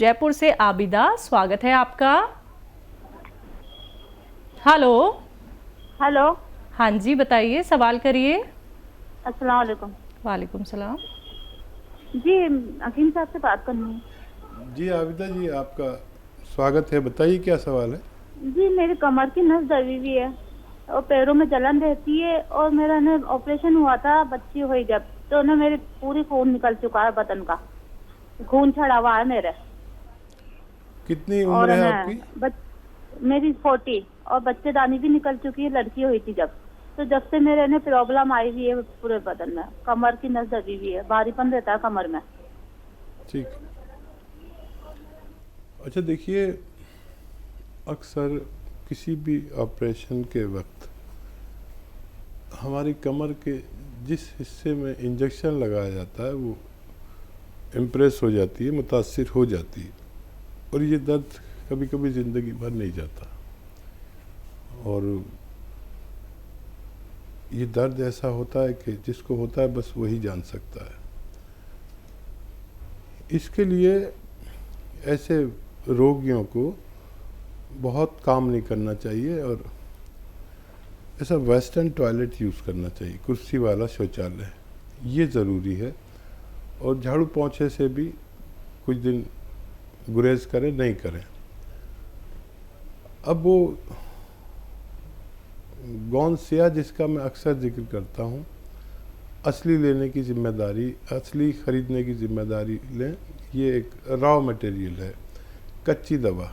जयपुर से आबिदा, स्वागत है आपका। हेलो। हेलो। हाँ जी, बताइए, सवाल करिए। अस्सलाम वालेकुम। वालेकुम सलाम। जी, हकीम साहब से बात करनी है। जी आबिदा जी, आपका स्वागत है। बताइए क्या सवाल है। जी, मेरी कमर की नस दबी हुई है और पैरों में जलन रहती है, और मेरा ना ऑपरेशन हुआ था बच्ची हुई जब, तो ना मेरी पूरी खून निकल चुका है, बदन का खून छड़ा हुआ है मेरे। कितनी उम्र और है ना आपकी? मेरी 40, और बच्चेदानी भी निकल चुकी है, लड़की हुई थी जब। तो जब से मेरे ना प्रॉब्लम आई हुई है पूरे बदन में, कमर की नस दबी हुई है, भारीपन रहता है कमर में। ठीक। अच्छा देखिए, अक्सर किसी भी ऑपरेशन के वक्त हमारी कमर के जिस हिस्से में इंजेक्शन लगाया जाता है वो इम्प्रेस हो जाती है, मुतासिर हो जाती है, और ये दर्द कभी कभी ज़िंदगी भर नहीं जाता। और ये दर्द ऐसा होता है कि जिसको होता है बस वही जान सकता है। इसके लिए ऐसे रोगियों को बहुत काम नहीं करना चाहिए और ऐसा वेस्टर्न टॉयलेट यूज़ करना चाहिए, कुर्सी वाला शौचालय, ये ज़रूरी है। और झाड़ू पोंछे से भी कुछ दिन गुरेज करें, नहीं करें। अब वो गौन सिया जिसका मैं अक्सर जिक्र करता हूँ, असली लेने की ज़िम्मेदारी, असली ख़रीदने की ज़िम्मेदारी लें। ये एक रॉ मटेरियल है, कच्ची दवा।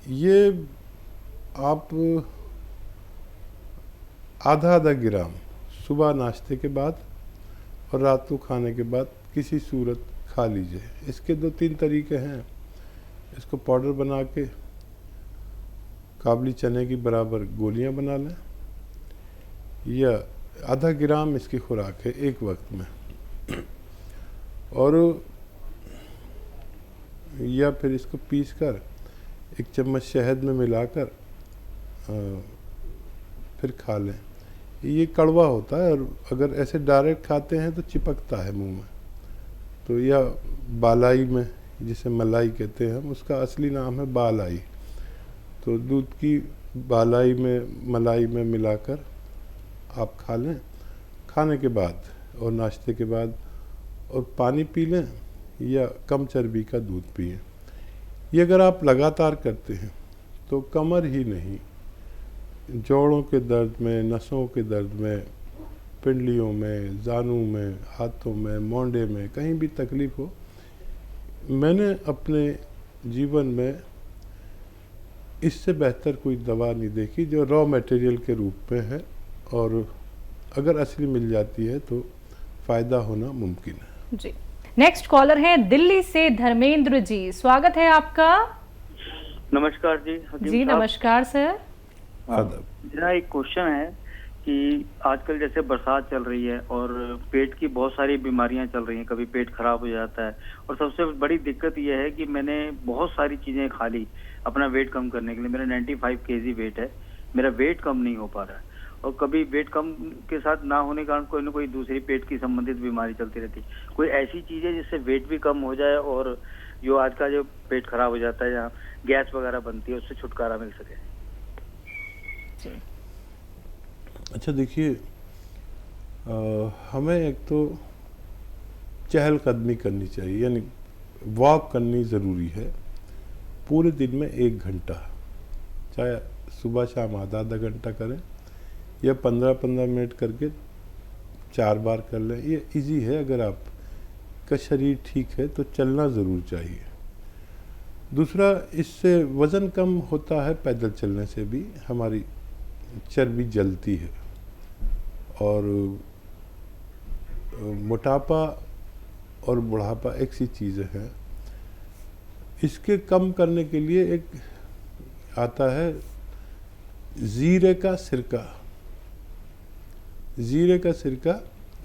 ये आप आधा आधा ग्राम सुबह नाश्ते के बाद और रात को खाने के बाद किसी सूरत खा लीजिए। इसके 2-3 तरीके हैं। इसको पाउडर बना के काबली चने की बराबर गोलियां बना लें, या आधा ग्राम इसकी खुराक है एक वक्त में, और या फिर इसको पीसकर 1 चम्मच शहद में मिलाकर फिर खा लें। ये कड़वा होता है, और अगर ऐसे डायरेक्ट खाते हैं तो चिपकता है मुंह में। तो या बालाई में, जिसे मलाई कहते हैं हम, उसका असली नाम है बालाई। तो दूध की बालाई में मलाई में मिलाकर आप खा लें खाने के बाद और नाश्ते के बाद, और पानी पी लें या कम चर्बी का दूध पिएं। ये अगर आप लगातार करते हैं तो कमर ही नहीं, जोड़ों के दर्द में, नसों के दर्द में, पिंडलियों में, जानू में, हाथों में, मोंडे में, कहीं भी तकलीफ़ हो, मैंने अपने जीवन में इससे बेहतर कोई दवा नहीं देखी जो रॉ मटेरियल के रूप में है, और अगर असली मिल जाती है तो फ़ायदा होना मुमकिन है। जी, नेक्स्ट कॉलर हैं दिल्ली से धर्मेंद्र जी, स्वागत है आपका। नमस्कार जी। जी नमस्कार सर। मेरा एक क्वेश्चन है कि आजकल जैसे बरसात चल रही है और पेट की बहुत सारी बीमारियां चल रही हैं, कभी पेट खराब हो जाता है, और सबसे बड़ी दिक्कत यह है कि मैंने बहुत सारी चीजें खा ली अपना वेट कम करने के लिए। मेरा 95 केजी वेट है, मेरा वेट कम नहीं हो पा रहा है, और कभी वेट कम के साथ ना होने के कारण कोई ना कोई दूसरी पेट की संबंधित बीमारी चलती रहती है। कोई ऐसी चीज है जिससे वेट भी कम हो जाए और जो आज का जो पेट खराब हो जाता है, जहाँ गैस वगैरह बनती है, उससे छुटकारा मिल सके? अच्छा देखिए, हमें एक तो चहलकदमी करनी चाहिए, यानी वॉक करनी ज़रूरी है पूरे दिन में 1 घंटा, चाहे सुबह शाम आधा आधा घंटा करें या 15-15 मिनट करके 4 बार कर लें। ये इजी है। अगर आपका शरीर ठीक है तो चलना ज़रूर चाहिए। दूसरा, इससे वज़न कम होता है, पैदल चलने से भी हमारी चर्बी जलती है, और मोटापा और बुढ़ापा एक सी चीज़ें हैं। इसके कम करने के लिए एक आता है ज़ीरे का सिरका। ज़ीरे का सिरका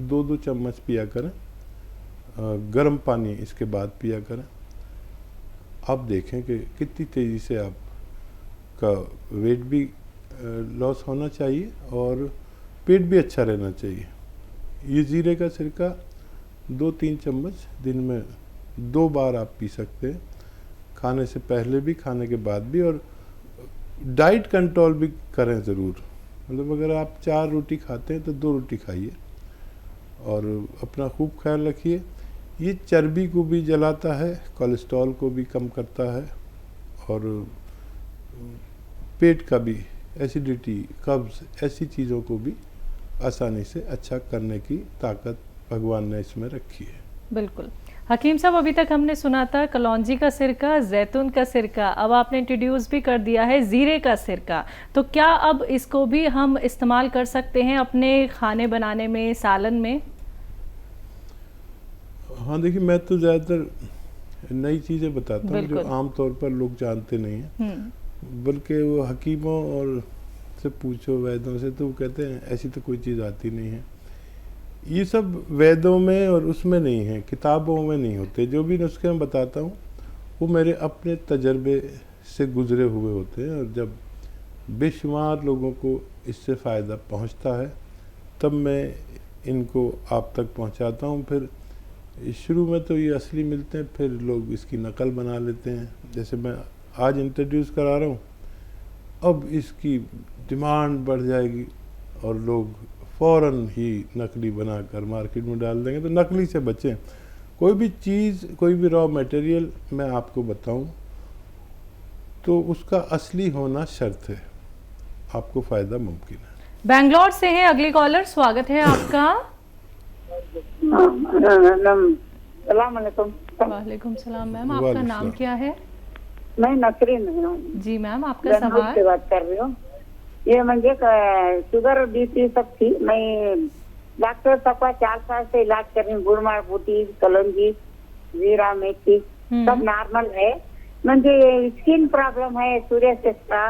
2-2 चम्मच पिया करें, गर्म पानी इसके बाद पिया करें। आप देखें कि कितनी तेज़ी से आपका वेट भी लॉस होना चाहिए और पेट भी अच्छा रहना चाहिए। ये ज़ीरे का सिरका 2-3 चम्मच दिन में 2 बार आप पी सकते हैं, खाने से पहले भी, खाने के बाद भी। और डाइट कंट्रोल भी करें ज़रूर, मतलब अगर आप 4 रोटी खाते हैं तो 2 रोटी खाइए और अपना खूब ख्याल रखिए। ये चर्बी को भी जलाता है, कोलेस्ट्रॉल को भी कम करता है और पेट का भी, एसिडिटी, कब्ज़, ऐसी चीज़ों को भी आसानी से अच्छा करने की ताकत भगवान ने इसमें रखी है। बिल्कुल। हकीम साहब, अभी तक हमने सुना था कलौंजी का सिरका, जैतून का सिरका, अब आपने इंट्रोड्यूस भी कर दिया है जीरे का सिरका। तो क्या अब इसको भी हम इस्तेमाल कर सकते हैं अपने खाने बनाने में, सालन में? हाँ देखिए, मैं तो ज़्यादातर नई चीज़ें बताता हूँ जो आम तौर पर लोग जानते नहीं हैं, बल्कि वो हकीमों और से पूछो, वैद्यों से, तो वो कहते हैं ऐसी तो कोई चीज़ आती नहीं है। ये सब वेदों में और उसमें नहीं है, किताबों में नहीं होते। जो भी नुस्खे मैं बताता हूँ वो मेरे अपने तजर्बे से गुजरे हुए होते हैं, और जब बेशुमार लोगों को इससे फ़ायदा पहुँचता है तब मैं इनको आप तक पहुँचाता हूँ। फिर शुरू में तो ये असली मिलते हैं, फिर लोग इसकी नकल बना लेते हैं। जैसे मैं आज इंट्रोड्यूस करा रहा हूँ, अब इसकी डिमांड बढ़ जाएगी और लोग फ़ौरन ही नकली बनाकर मार्केट में डाल देंगे। तो नकली से बचें। कोई भी चीज़, कोई भी रॉ मटेरियल मैं आपको बताऊं तो उसका असली होना शर्त है, आपको फ़ायदा मुमकिन है। बेंगलोर से है अगली कॉलर, स्वागत है आपका। वालेकुम सलाम मैम, आपका नाम क्या है? मैं नसरीन हूँ जी मैम, आपका सवाल। से बात कर रही हूँ। ये मुझे शुगर बीपी सब थी, मैं डॉक्टर सबका 4 साल से इलाज कर रही हूँ। गुड़मार बूटी, कलौंजी, जीरा, मेथी सब नॉर्मल है। मुझे स्किन प्रॉब्लम है, सूर्यसिस का,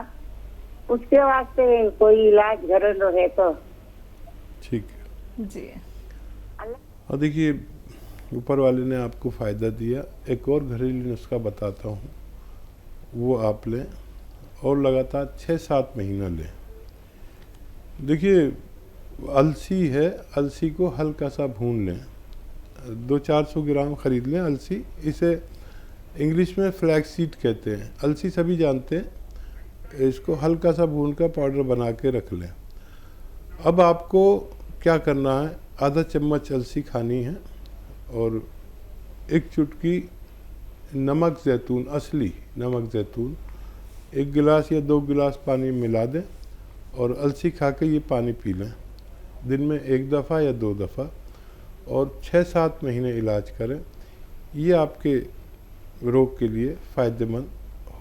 उसके वास्ते कोई इलाज घरेलू है तो? ठीक है जी। और देखिए, ऊपर वाले ने आपको फ़ायदा दिया। एक और घरेलू नुस्खा बताता हूँ, वो आप लें और लगातार 6-7 महीना लें। देखिए, अलसी है, अलसी को हल्का सा भून लें, 200-400 ग्राम ख़रीद लें अलसी। इसे इंग्लिश में फ्लैक्सीड कहते हैं, अलसी सभी जानते हैं। इसको हल्का सा भून कर पाउडर बना के रख लें। अब आपको क्या करना है, आधा चम्मच अलसी खानी है और 1 चुटकी नमक ज़ैतून, असली नमक ज़ैतून 1 गिलास या 2 गिलास पानी में मिला दें और अलसी खा के ये पानी पी लें, दिन में 1 दफ़ा या 2 दफ़ा, और 6-7 महीने इलाज करें। ये आपके रोग के लिए फ़ायदेमंद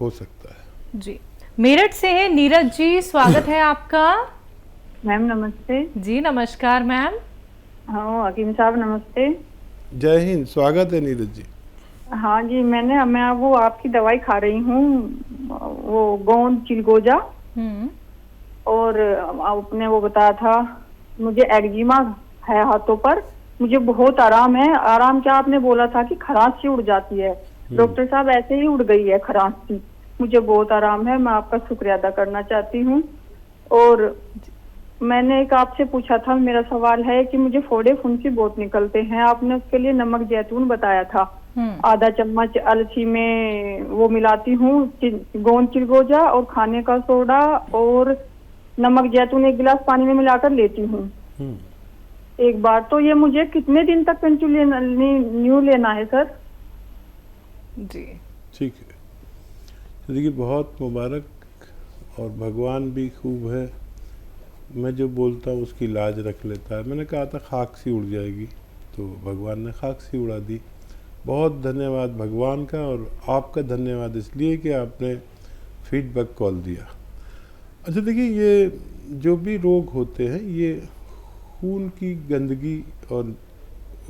हो सकता है। जी। मेरठ से है नीरज जी, स्वागत है आपका। मैम नमस्ते। जी नमस्कार मैम। हाँ हकीम साहब नमस्ते। जय हिंद, स्वागत है नीरज जी। हाँ जी, मैं वो आपकी दवाई खा रही हूँ, वो गोंद चिलगोजा, और आपने वो बताया था मुझे एक्जिमा है हाथों पर, मुझे बहुत आराम है। आराम क्या, आपने बोला था कि खराश सी उड़ जाती है, डॉक्टर साहब ऐसे ही उड़ गई है खराश सी, मुझे बहुत आराम है। मैं आपका शुक्रिया अदा करना चाहती हूँ। और मैंने एक आपसे पूछा था, मेरा सवाल है कि मुझे फोड़े फुंसी बहुत निकलते हैं, आपने उसके लिए नमक जैतून बताया था, आधा चम्मच अलसी में वो मिलाती हूँ, गोंद चिलगोजा और खाने का सोडा और नमक जैतून 1 गिलास पानी में मिलाकर लेती हूँ एक बार। तो ये मुझे कितने दिन तक न्यू लेना है सर? जी ठीक है, तो देखिए बहुत मुबारक, और भगवान भी खूब है, मैं जो बोलता हूँ उसकी लाज रख लेता है। मैंने कहा था खाक सी उड़ जाएगी, तो भगवान ने खाक सी उड़ा दी। बहुत धन्यवाद भगवान का, और आपका धन्यवाद इसलिए कि आपने फीडबैक कॉल दिया। अच्छा देखिए, ये जो भी रोग होते हैं ये खून की गंदगी और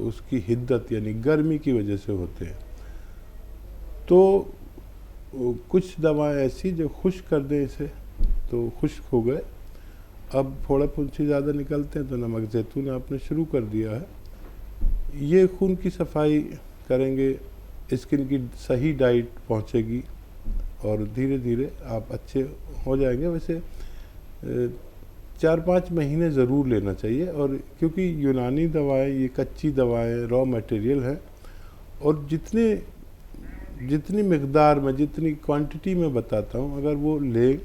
उसकी हिद्दत यानी गर्मी की वजह से होते हैं। तो कुछ दवाएं ऐसी जो खुश्क कर दें इसे, तो खुश्क हो गए। अब फोड़ा फुंसी ज़्यादा निकलते हैं तो नमक ज़ैतून आपने शुरू कर दिया है, ये खून की सफाई करेंगे, स्किन की सही डाइट पहुंचेगी और धीरे धीरे आप अच्छे हो जाएंगे। वैसे 4-5 महीने ज़रूर लेना चाहिए, और क्योंकि यूनानी दवाएं ये कच्ची दवाएं रॉ मटेरियल है, और जितनी मिकदार में, जितनी क्वांटिटी में बताता हूँ, अगर वो लें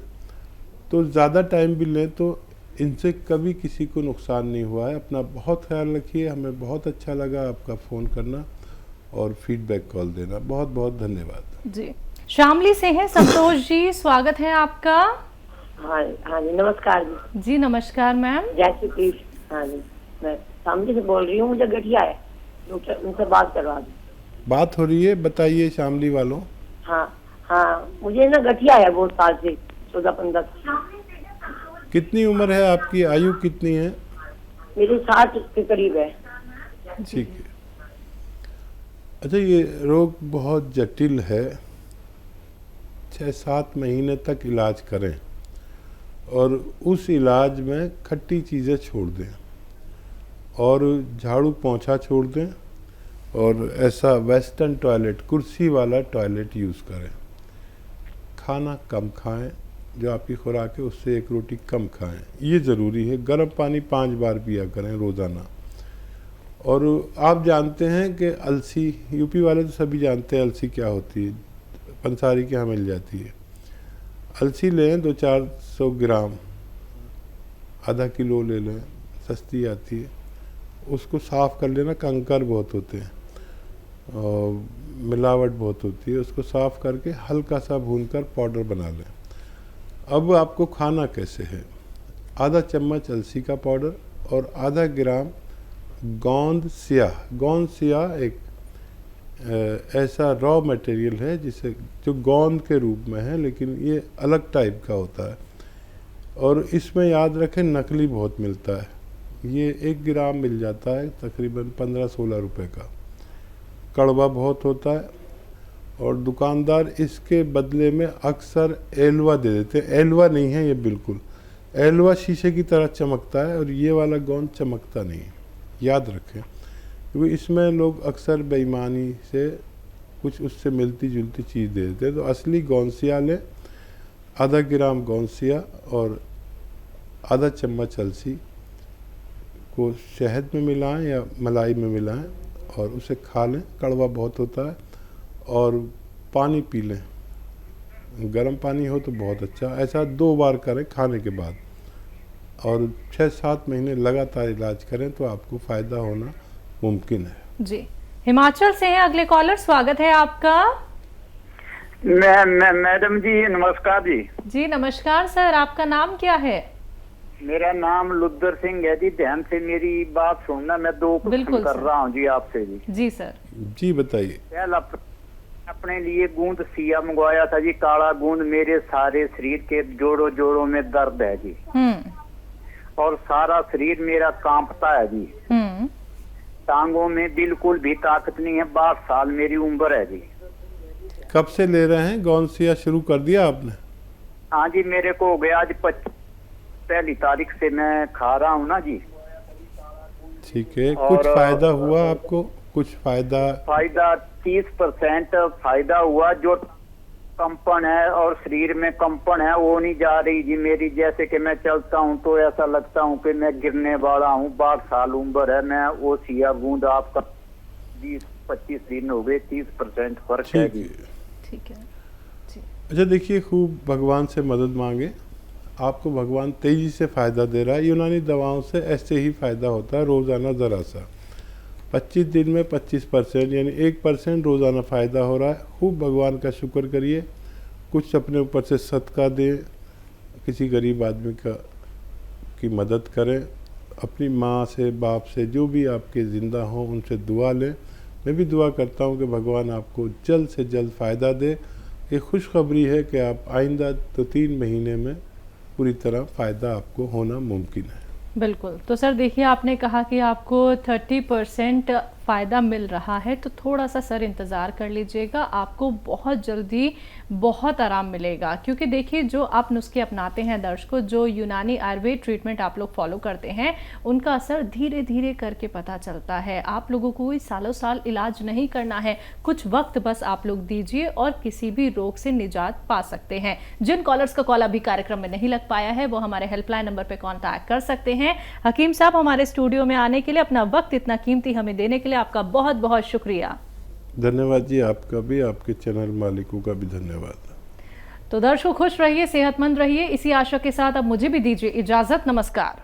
तो ज़्यादा टाइम भी लें तो इनसे कभी किसी को नुकसान नहीं हुआ है। अपना बहुत ख्याल रखिए। हमें बहुत अच्छा लगा आपका फ़ोन करना और फीडबैक कॉल देना। बहुत बहुत धन्यवाद जी। शामली से हैं संतोष जी, स्वागत है आपका। हाँ जी, नमस्कार जी। जी नमस्कार मैम। जय श्री कृष्ण। हाँ जी, मैं शामली से बोल रही हूँ, मुझे गठिया है, उनसे बात करवा दी। बात हो रही है, बताइए शामली वालों। हाँ, मुझे ना गठिया है बहुत साल से, 14-15 साल। कितनी उम्र है आपकी, आयु कितनी है? मेरी 60 के करीब है। ठीक है। अच्छा, ये रोग बहुत जटिल है। 6-7 महीने तक इलाज करें और उस इलाज में खट्टी चीज़ें छोड़ दें और झाड़ू पोंछा छोड़ दें और ऐसा वेस्टर्न टॉयलेट, कुर्सी वाला टॉयलेट यूज़ करें। खाना कम खाएं, जो आपकी खुराक है उससे 1 रोटी कम खाएं, ये ज़रूरी है। गर्म पानी 5 बार पिया करें रोज़ाना। और आप जानते हैं कि अलसी, यूपी वाले तो सभी जानते हैं अलसी क्या होती है, पंसारी के यहाँ मिल जाती है। अलसी लें 200-400 ग्राम, आधा किलो ले लें, सस्ती आती है। उसको साफ़ कर लेना, कंकर बहुत होते हैं और मिलावट बहुत होती है। उसको साफ़ करके हल्का सा भूनकर पाउडर बना लें। अब आपको खाना कैसे है, आधा चम्मच अलसी का पाउडर और आधा ग्राम गोंद स्याह एक ऐसा रॉ मटेरियल है जिसे, जो गोंद के रूप में है लेकिन ये अलग टाइप का होता है। और इसमें याद रखें नकली बहुत मिलता है। ये 1 ग्राम मिल जाता है तकरीबन 15-16 रुपए का। कड़वा बहुत होता है और दुकानदार इसके बदले में अक्सर एलवा दे देते हैं। एलवा नहीं है ये बिल्कुल, एलवा शीशे की तरह चमकता है और ये वाला गोंद चमकता नहीं है, याद रखें। क्योंकि इसमें लोग अक्सर बेईमानी से कुछ उससे मिलती जुलती चीज़ दे देते हैं। तो असली गोंसिया लें, आधा ग्राम गोंसिया और आधा चम्मच अलसी को शहद में मिलाएं या मलाई में मिलाएं और उसे खा लें। कड़वा बहुत होता है। और पानी पी लें, गर्म पानी हो तो बहुत अच्छा। ऐसा 2 बार करें खाने के बाद और 6-7 महीने लगातार इलाज करें तो आपको फ़ायदा होना मुमकिन है। जी। हिमाचल से हैं अगले कॉलर, स्वागत है आपका। मैडम जी नमस्कार जी। जी नमस्कार सर, आपका नाम क्या है? मेरा नाम लुद्दर सिंह है जी। ध्यान से मेरी बात सुनना, मैं 2 क्वेश्चन कर रहा हूँ जी आपसे जी। जी सर। जी बताइए। पहला, अपने लिए गूंद सिया मंगवाया था जी, काला गूंद। मेरे सारे शरीर के जोड़ों में दर्द है जी और सारा शरीर मेरा कांपता है जी। टांगों में बिल्कुल भी ताकत नहीं है। 62 साल मेरी उम्र है जी। कब से ले रहे हैं? गोंसिया शुरू कर दिया आपने? हाँ जी, मेरे को हो गया आज 1 तारीख से मैं खा रहा हूँ ना जी। ठीक है। कुछ फायदा हुआ आपको? कुछ फायदा 30% फायदा हुआ। जो कंपन है और शरीर में कंपन है वो नहीं जा रही जी मेरी। जैसे कि मैं चलता हूँ तो ऐसा लगता हूँ कि मैं गिरने वाला हूँ। 62 साल उम्र है। मैं वो सिया गूंद आपका 20-25 दिन हो गए, 30% फर्क है जी। ठीक है जी। अच्छा देखिए, खूब भगवान से मदद मांगे। आपको भगवान तेजी से फ़ायदा दे रहा है। यूनानी दवाओं से ऐसे ही फ़ायदा होता है, रोज़ाना ज़रा सा। 25 दिन में 25% यानी 1% रोज़ाना फ़ायदा हो रहा है। खूब भगवान का शुक्र करिए। कुछ अपने ऊपर से सदका दें, किसी गरीब आदमी की मदद करें। अपनी माँ से, बाप से, जो भी आपके ज़िंदा हों उनसे दुआ लें। मैं भी दुआ करता हूँ कि भगवान आपको जल्द से जल्द फ़ायदा दे। ये खुशखबरी है कि आप आइंदा 2-3 महीने में पूरी तरह फ़ायदा आपको होना मुमकिन है। बिल्कुल। तो सर देखिए, आपने कहा कि आपको 30% फ़ायदा मिल रहा है, तो थोड़ा सा सर इंतज़ार कर लीजिएगा। आपको बहुत जल्दी बहुत आराम मिलेगा। क्योंकि देखिए, जो आप नुस्खे अपनाते हैं दर्शकों, जो यूनानी आयुर्वेद ट्रीटमेंट आप लोग फॉलो करते हैं, उनका असर धीरे धीरे करके पता चलता है। आप लोगों को कोई सालों साल इलाज नहीं करना है, कुछ वक्त बस आप लोग दीजिए और किसी भी रोग से निजात पा सकते हैं। जिन कॉलर्स का कॉल अभी कार्यक्रम में नहीं लग पाया है वो हमारे हेल्पलाइन नंबर पर कॉन्टैक्ट कर सकते हैं। हकीम साहब, हमारे स्टूडियो में आने के लिए, अपना वक्त इतना कीमती हमें देने के लिए आपका बहुत बहुत शुक्रिया। धन्यवाद जी, आपका भी, आपके चैनल मालिकों का भी धन्यवाद। तो दर्शकों खुश रहिए, सेहतमंद रहिए, इसी आशा के साथ अब मुझे भी दीजिए इजाजत। नमस्कार।